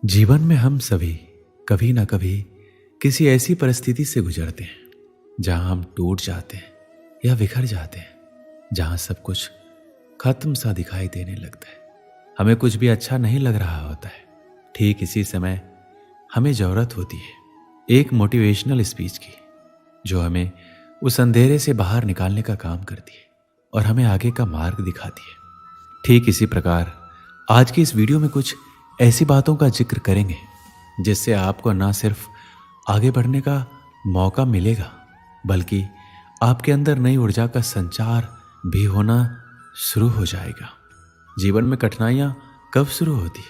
जीवन में हम सभी कभी ना कभी किसी ऐसी परिस्थिति से गुजरते हैं जहां हम टूट जाते हैं या बिखर जाते हैं, जहां सब कुछ खत्म सा दिखाई देने लगता है। हमें कुछ भी अच्छा नहीं लग रहा होता है। ठीक इसी समय हमें जरूरत होती है एक मोटिवेशनल स्पीच की, जो हमें उस अंधेरे से बाहर निकालने का काम करती है और हमें आगे का मार्ग दिखाती है। ठीक इसी प्रकार आज की इस वीडियो में कुछ ऐसी बातों का जिक्र करेंगे जिससे आपको ना सिर्फ आगे बढ़ने का मौका मिलेगा, बल्कि आपके अंदर नई ऊर्जा का संचार भी होना शुरू हो जाएगा। जीवन में कठिनाइयाँ कब शुरू होती है?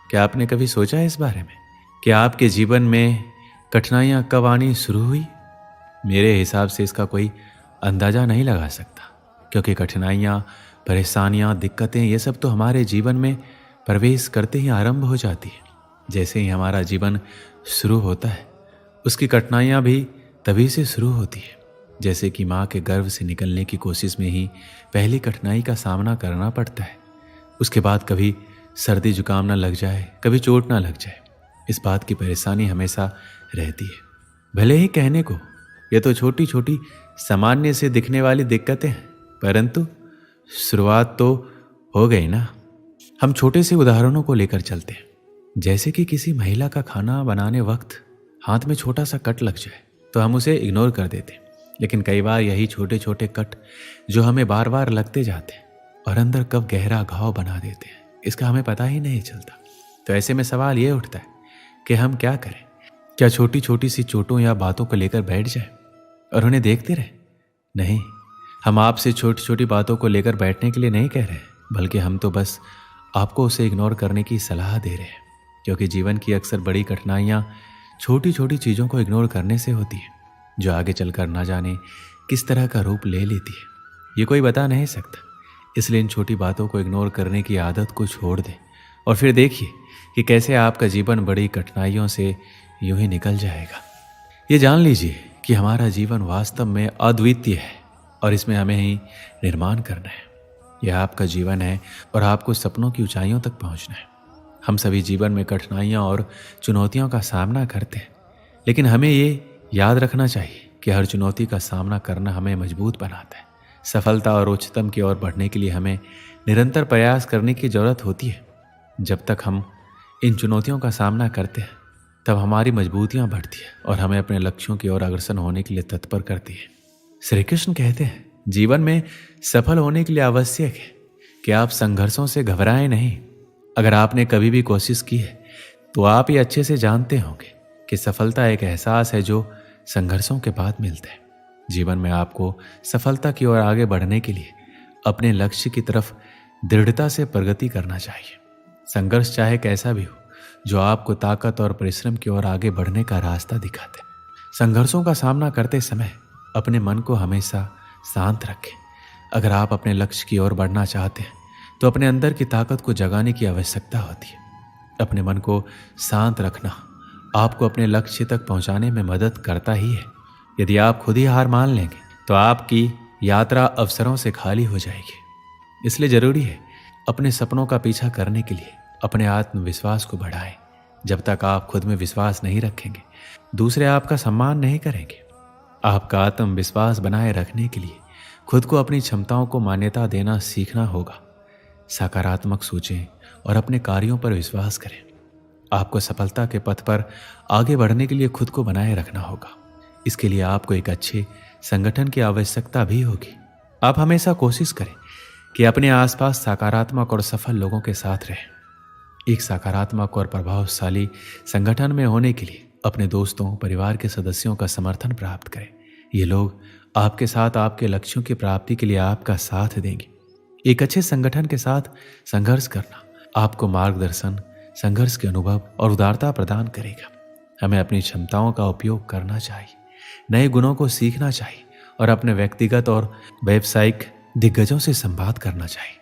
क्या आपने कभी सोचा है इस बारे में कि आपके जीवन में कठिनाइयाँ कब आनी शुरू हुई? मेरे हिसाब से इसका कोई अंदाज़ा नहीं लगा सकता, क्योंकि कठिनाइयाँ, परेशानियाँ, दिक्कतें, ये सब तो हमारे जीवन में प्रवेश करते ही आरंभ हो जाती है। जैसे ही हमारा जीवन शुरू होता है, उसकी कठिनाइयाँ भी तभी से शुरू होती है। जैसे कि माँ के गर्भ से निकलने की कोशिश में ही पहली कठिनाई का सामना करना पड़ता है। उसके बाद कभी सर्दी जुकाम ना लग जाए, कभी चोट ना लग जाए, इस बात की परेशानी हमेशा रहती है। भले ही कहने को ये तो छोटी छोटी सामान्य से दिखने वाली दिक्कतें हैं, परंतु शुरुआत तो हो गई ना। हम छोटे से उदाहरणों को लेकर चलते हैं। जैसे कि किसी महिला का खाना बनाने वक्त हाथ में छोटा सा कट लग जाए तो हम उसे इग्नोर कर देते हैं, लेकिन कई बार यही छोटे छोटे कट जो हमें बार बार लगते जाते हैं और अंदर कब गहरा घाव बना देते हैं, इसका हमें पता ही नहीं चलता। तो ऐसे में सवाल ये उठता है कि हम क्या करें? क्या छोटी छोटी सी चोटों या बातों को लेकर बैठ जाए और उन्हें देखते रहे? नहीं, हम आपसे छोटी छोटी बातों को लेकर बैठने के लिए नहीं कह रहे, बल्कि हम तो बस आपको उसे इग्नोर करने की सलाह दे रहे हैं, क्योंकि जीवन की अक्सर बड़ी कठिनाइयाँ छोटी छोटी चीज़ों को इग्नोर करने से होती है, जो आगे चलकर ना जाने किस तरह का रूप ले लेती है, ये कोई बता नहीं सकता। इसलिए इन छोटी बातों को इग्नोर करने की आदत को छोड़ दें और फिर देखिए कि कैसे आपका जीवन बड़ी कठिनाइयों से यूं ही निकल जाएगा। ये जान लीजिए कि हमारा जीवन वास्तव में अद्वितीय है और इसमें हमें ही निर्माण करना है। यह आपका जीवन है और आपको सपनों की ऊंचाइयों तक पहुंचना है। हम सभी जीवन में कठिनाइयां और चुनौतियों का सामना करते हैं, लेकिन हमें ये याद रखना चाहिए कि हर चुनौती का सामना करना हमें मजबूत बनाता है। सफलता और उच्चतम की ओर बढ़ने के लिए हमें निरंतर प्रयास करने की जरूरत होती है। जब तक हम इन चुनौतियों का सामना करते हैं, तब हमारी मजबूतियां बढ़ती है और हमें अपने लक्ष्यों की ओर अग्रसर होने के लिए तत्पर करती है। श्री कृष्ण कहते हैं, जीवन में सफल होने के लिए आवश्यक है कि आप संघर्षों से घबराएं नहीं। अगर आपने कभी भी कोशिश की है तो आप ये अच्छे से जानते होंगे कि सफलता एक एहसास है जो संघर्षों के बाद मिलता है। जीवन में आपको सफलता की ओर आगे बढ़ने के लिए अपने लक्ष्य की तरफ दृढ़ता से प्रगति करना चाहिए। संघर्ष चाहे कैसा भी हो, जो आपको ताकत और परिश्रम की ओर आगे बढ़ने का रास्ता दिखाते हैं। संघर्षों का सामना करते समय अपने मन को हमेशा शांत रखें। अगर आप अपने लक्ष्य की ओर बढ़ना चाहते हैं तो अपने अंदर की ताकत को जगाने की आवश्यकता होती है। अपने मन को शांत रखना आपको अपने लक्ष्य तक पहुंचाने में मदद करता ही है। यदि आप खुद ही हार मान लेंगे तो आपकी यात्रा अवसरों से खाली हो जाएगी। इसलिए जरूरी है अपने सपनों का पीछा करने के लिए अपने आत्मविश्वास को बढ़ाएं। जब तक आप खुद में विश्वास नहीं रखेंगे, दूसरे आपका सम्मान नहीं करेंगे। आपका आत्मविश्वास बनाए रखने के लिए खुद को अपनी क्षमताओं को मान्यता देना सीखना होगा। सकारात्मक सोचें और अपने कार्यों पर विश्वास करें। आपको सफलता के पथ पर आगे बढ़ने के लिए खुद को बनाए रखना होगा। इसके लिए आपको एक अच्छे संगठन की आवश्यकता भी होगी। आप हमेशा कोशिश करें कि अपने आसपास सकारात्मक और सफल लोगों के साथ रहें। एक सकारात्मक और प्रभावशाली संगठन में होने के लिए अपने दोस्तों, परिवार के सदस्यों का समर्थन प्राप्त करें। ये लोग आपके साथ आपके लक्ष्यों की प्राप्ति के लिए आपका साथ देंगे। एक अच्छे संगठन के साथ संघर्ष करना आपको मार्गदर्शन, संघर्ष के अनुभव और उदारता प्रदान करेगा। हमें अपनी क्षमताओं का उपयोग करना चाहिए, नए गुणों को सीखना चाहिए और अपने व्यक्तिगत और व्यावसायिक दिग्गजों से संवाद करना चाहिए।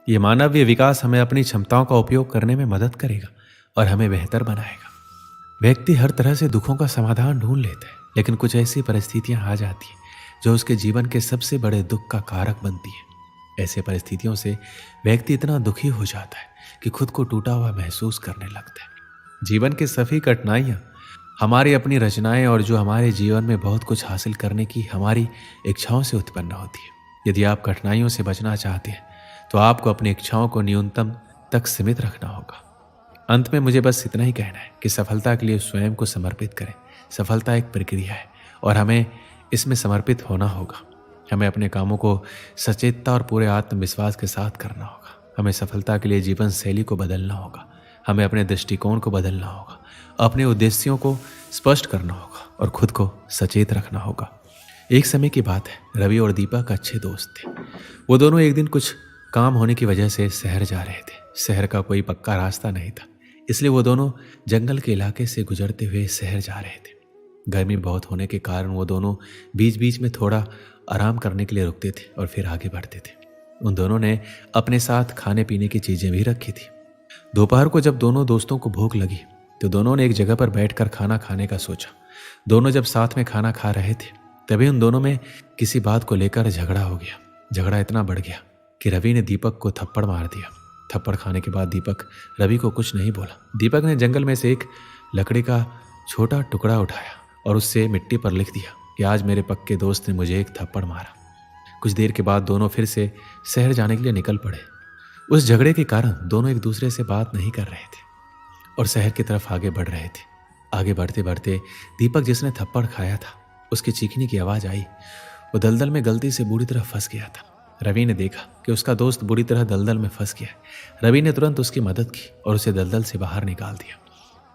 ये मानवीय विकास हमें अपनी क्षमताओं का उपयोग करने में मदद करेगा और हमें बेहतर बनाएगा। व्यक्ति हर तरह से दुखों का समाधान ढूंढ लेता है, लेकिन कुछ ऐसी परिस्थितियां आ जाती हैं जो उसके जीवन के सबसे बड़े दुख का कारक बनती है। ऐसे परिस्थितियों से व्यक्ति इतना दुखी हो जाता है कि खुद को टूटा हुआ महसूस करने लगता है। जीवन की सभी कठिनाइयाँ हमारी अपनी रचनाएं और जो हमारे जीवन में बहुत कुछ हासिल करने की हमारी इच्छाओं से उत्पन्न होती है। यदि आप कठिनाइयों से बचना चाहते हैं तो आपको अपनी इच्छाओं को न्यूनतम तक सीमित रखना होगा। अंत में मुझे बस इतना ही कहना है कि सफलता के लिए स्वयं को समर्पित करें। सफलता एक प्रक्रिया है और हमें इसमें समर्पित होना होगा। हमें अपने कामों को सचेतता और पूरे आत्मविश्वास के साथ करना होगा। हमें सफलता के लिए जीवन शैली को बदलना होगा। हमें अपने दृष्टिकोण को बदलना होगा, अपने उद्देश्यों को स्पष्ट करना होगा और खुद को सचेत रखना होगा। एक समय की बात है, रवि और दीपक अच्छे दोस्त थे। वो दोनों एक दिन कुछ काम होने की वजह से शहर जा रहे थे। शहर का कोई पक्का रास्ता नहीं था, इसलिए वो दोनों जंगल के इलाके से गुजरते हुए शहर जा रहे थे। गर्मी बहुत होने के कारण वो दोनों बीच बीच में थोड़ा आराम करने के लिए रुकते थे और फिर आगे बढ़ते थे। उन दोनों ने अपने साथ खाने पीने की चीजें भी रखी थी। दोपहर को जब दोनों दोस्तों को भूख लगी तो दोनों ने एक जगह पर बैठकर खाना खाने का सोचा। दोनों जब साथ में खाना खा रहे थे तभी उन दोनों में किसी बात को लेकर झगड़ा हो गया। झगड़ा इतना बढ़ गया कि रवि ने दीपक को थप्पड़ मार दिया। थप्पड़ खाने के बाद दीपक रवि को कुछ नहीं बोला। दीपक ने जंगल में से एक लकड़ी का छोटा टुकड़ा उठाया और उससे मिट्टी पर लिख दिया कि आज मेरे पक्के दोस्त ने मुझे एक थप्पड़ मारा। कुछ देर के बाद दोनों फिर से शहर जाने के लिए निकल पड़े। उस झगड़े के कारण दोनों एक दूसरे से बात नहीं कर रहे थे और शहर की तरफ आगे बढ़ रहे थे। आगे बढ़ते बढ़ते दीपक जिसने थप्पड़ खाया था उसकी चीखने की आवाज़ आई। वो दलदल में गलती से बुरी तरह फंस गया था। रवि ने देखा कि उसका दोस्त बुरी तरह दलदल में फंस गया। रवि ने तुरंत उसकी मदद की और उसे दलदल से बाहर निकाल दिया।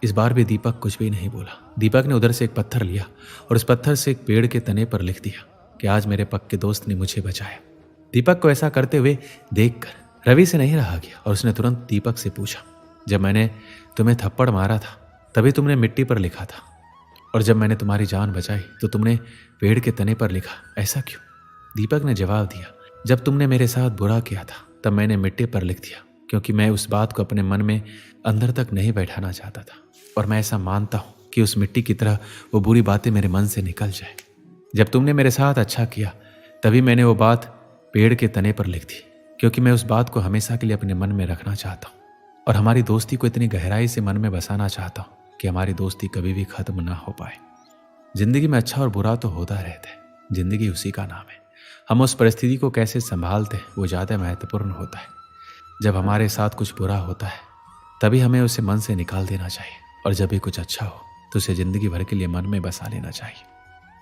इस बार भी दीपक कुछ भी नहीं बोला। दीपक ने उधर से एक पत्थर लिया और उस पत्थर से एक पेड़ के तने पर लिख दिया कि आज मेरे पक्के दोस्त ने मुझे बचाया। दीपक को ऐसा करते हुए देखकर रवि से नहीं रहा गया और उसने तुरंत दीपक से पूछा, जब मैंने तुम्हें थप्पड़ मारा था तभी तुमने मिट्टी पर लिखा था और जब मैंने तुम्हारी जान बचाई तो तुमने पेड़ के तने पर लिखा, ऐसा क्यों? दीपक ने जवाब दिया, जब तुमने मेरे साथ बुरा किया था तब मैंने मिट्टी पर लिख दिया क्योंकि मैं उस बात को अपने मन में अंदर तक नहीं बैठाना चाहता था और मैं ऐसा मानता हूँ कि उस मिट्टी की तरह वो बुरी बातें मेरे मन से निकल जाए। जब तुमने मेरे साथ अच्छा किया तभी मैंने वो बात पेड़ के तने पर लिख दी क्योंकि मैं उस बात को हमेशा के लिए अपने मन में रखना चाहता हूँ और हमारी दोस्ती को इतनी गहराई से मन में बसाना चाहता हूँ कि हमारी दोस्ती कभी भी खत्म ना हो पाए। जिंदगी में अच्छा और बुरा तो होता रहता है, जिंदगी उसी का नाम है। हम उस परिस्थिति को कैसे संभालते हैं वो ज़्यादा महत्वपूर्ण होता है। जब हमारे साथ कुछ बुरा होता है तभी हमें उसे मन से निकाल देना चाहिए और जब भी कुछ अच्छा हो तो उसे ज़िंदगी भर के लिए मन में बसा लेना चाहिए।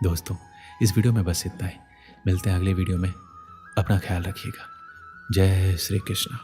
दोस्तों, इस वीडियो में बस इतना ही। मिलते हैं अगले वीडियो में। अपना ख्याल रखिएगा। जय श्री कृष्ण।